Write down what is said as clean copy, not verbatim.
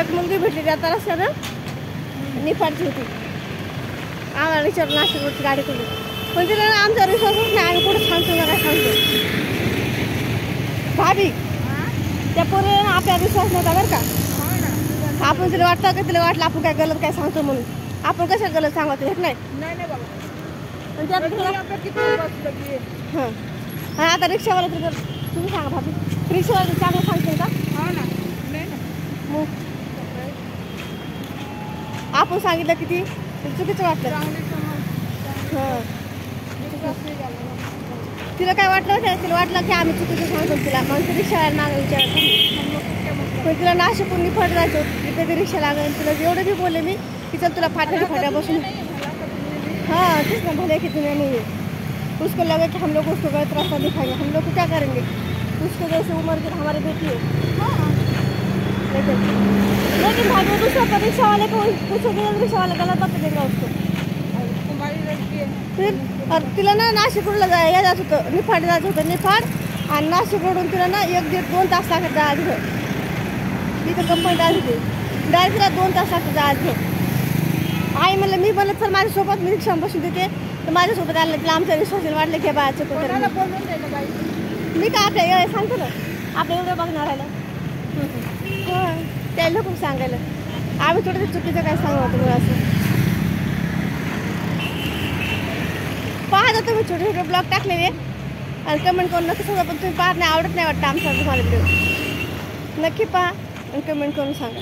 एक मुलगी भेटली त्या रस्त्यानं निफाडची होती. आम्हाला विचारलं नाशिकवरची गाडी केली पण तिला ना आमचा विश्वासच नाही. आम्ही कुठं सांगतो ना काय सांगतो भाभी त्या पोरीला आपल्याला विश्वास नव्हता बरं का. आपण तिला वाटतं का तिला वाटलं आपण काय गलत काय सांगतो म्हणून. आपण कशा गलत सांगतो हेच नाही. पण त्यात हां हां आता रिक्षावाला तर तुम्ही सांगा भाभी रिक्षावाला चांगलं सांगते का. मग आपण सांगितलं किती चुकीचं वाटलं. हां तिला काय वाटलं नाही. तिला वाटलं की आम्ही चुकीचं सांगतो तिला मग ती रिक्षावाला नाव विचारतो. पण तिला नाशिकून निफाड जायचं तिथे ती रिक्षा लागेल. तिला एवढं बी बोलले मी की चल तुला फाट्या बसून हाँ ठीक है भले कि दुनिया नहीं है. उसको लगे कि हम लोग उसको गलत रास्ता दिखाएंगे. हम लोग को क्या करेंगे. उसको जैसे उम्र की हमारी बेटी है. लेकिन भाई वो दूसरा रिक्शा वाले को पूछेंगे रिक्शा वाला गलत बात देगा उसको. फिर और तिला ना नाशिक रोडला जायचं होतं निफाड जायचं होतं. निफाड आणि नाशिक रोडून तिला ना 1-1.5-2 तास लागत जायचं. इथं कंपनी जायची डायरेक्ट तिला 2 तास लागतं जायचं. आई म्हणलं मी म्हणलं चल माझ्यासोबत मी रिक्षा बसून देते तर माझ्यासोबत आलं तिला आमच्या विश्वासाने वाटलं की बाळाचं कुठं मी का आपल्या सांगतो ना आपल्या एवढं बघणार आलं हां त्याला खूप सांगायला आम्ही थोडंसं चुकीचं काय सांगू तुम्हाला असं पाहता तुम्ही छोटे छोटे ब्लॉग टाकलेले आणि कमेंट करून नक्की सांगा. पण तुम्ही पाहत नाही आवडत नाही वाटतं आमचा तुम्हाला व्हिडिओ नक्की पहा आणि कमेंट करून सांगा.